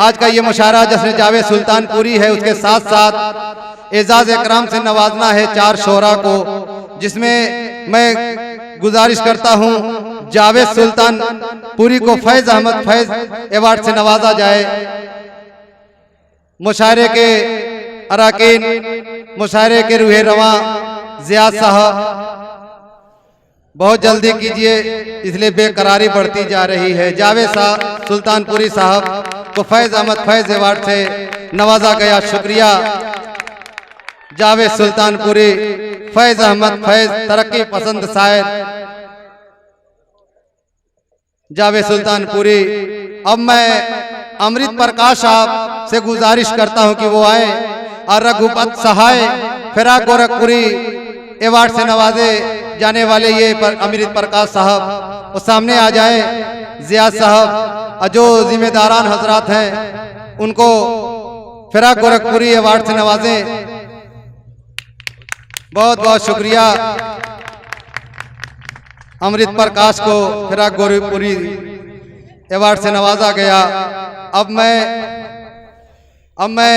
आज का ये मुशायरा जश्न जावेद सुल्तानपुरी है, उसके साथ साथ एजाज इकराम से नवाजना है 4 शोरा को, जिसमें मैं गुजारिश करता हूं जावेद सुल्तानपुरी को फैज अहमद फैज अवार्ड से नवाजा जाए। मुशायरे के अराकीन, मुशायरे के रूहे रवां जियाद साहब बहुत जल्दी कीजिए, इसलिए बेकरारी बढ़ती जा रही है। जावेद साहब सुल्तानपुरी साहब को फैज अहमद फैज अवार्ड से नवाजा गया। शुक्रिया जावेद सुल्तानपुरी, फैज अहमद फैज तरक्की पसंद शायर जावेद सुल्तानपुरी। अब मैं अमृत प्रकाश साहब से गुजारिश करता हूं कि वो आए और रघुपत सहाय फिराक गोरखपुरी अवार्ड से नवाजे जाने वाले ये अमृत प्रकाश साहब वो सामने आ जाए। जियाद साहब जो जिम्मेदारान हजरात हैं उनको फिराक गोरखपुरी अवार्ड से नवाजें। बहुत बहुत शुक्रिया अमृत प्रकाश को फिराक गोरखपुरी अवार्ड से नवाजा गया। अब मैं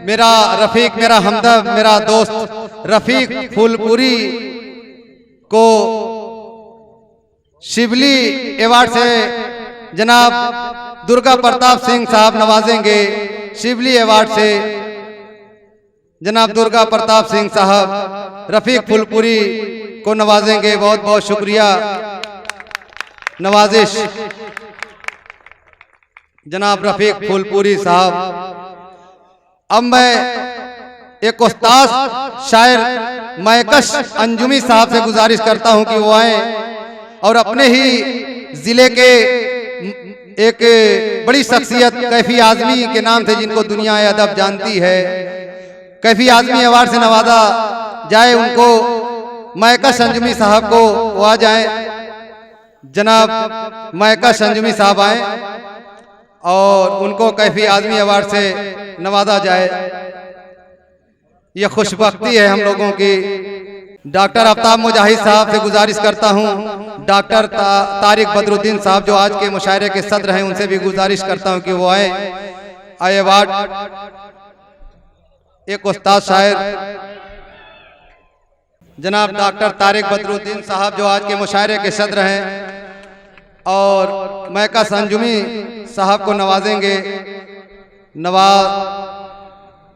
मेरा रफीक, मेरा हमदर्द, मेरा दोस्त रफीक फूलपुरी को शिवली अवार्ड से जनाब दुर्गा प्रताप सिंह साहब नवाजेंगे। शिवली अवार्ड से जनाब दुर्गा प्रताप सिंह साहब रफीक फूलपुरी को नवाजेंगे। बहुत बहुत शुक्रिया नवाजिश जनाब रफीक फूलपुरी साहब। अब मैं एक उस्ताद शायर मैकश अंजुमी साहब से गुजारिश करता हूं कि वो आए और अपने ही जिले के एक बड़ी शख्सियत कैफी आजमी के नाम से, जिनको दुनिया अदब जानती है, कैफी आजमी अवार्ड से नवाजा जाए। उनको मैकश अंजुमी साहब को वो आ जाए। जनाब मैकश अंजुमी साहब आए और उनको कैफी आजमी अवार्ड से नवाजा जाए। यह खुशबख्ती है हम लोगों की। डॉक्टर आफ्ताब मुजाहिद साहब से गुजारिश करता हूं, डॉक्टर तारिक बदरुद्दीन साहब जो आज के मुशायरे के सदर हैं, उनसे भी गुजारिश करता हूं कि वो आए अवार्ड। एक उस्ताद शायर जनाब डॉक्टर तारिक बदरुद्दीन साहब जो आज के मुशायरे के सदर हैं और मैकश अंजुमी साहब को नवाजेंगे।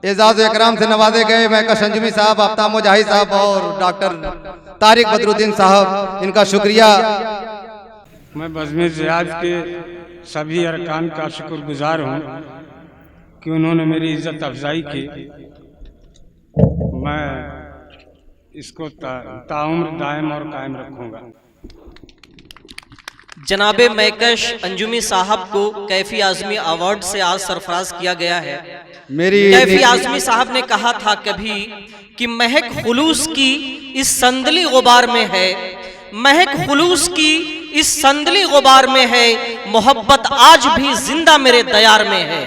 एजाज इकराम से नवाजे गए मैकश अंजुमी साहब, आफ्ताब मुजाहिद साहब और डॉक्टर तारिक बदरुद्दीन साहब, इनका शुक्रिया। मैं बज़्म ज़ियाद के सभी अरकान का शुक्रगुजार हूँ कि उन्होंने मेरी इज्जत अफजाई की। मैं इसको ताउम्र दायम और कायम रखूँगा। जनाबे मैकश अंजुमी साहब को कैफी आजमी अवार्ड से आज सरफराज किया गया है। कैफी आजमी साहब ने कहा था कभी कि महक खुलूस की इस संदली गुबार में है, महक खुलूस की इस संदली गुबार में है, मोहब्बत आज भी जिंदा मेरे दयार में है।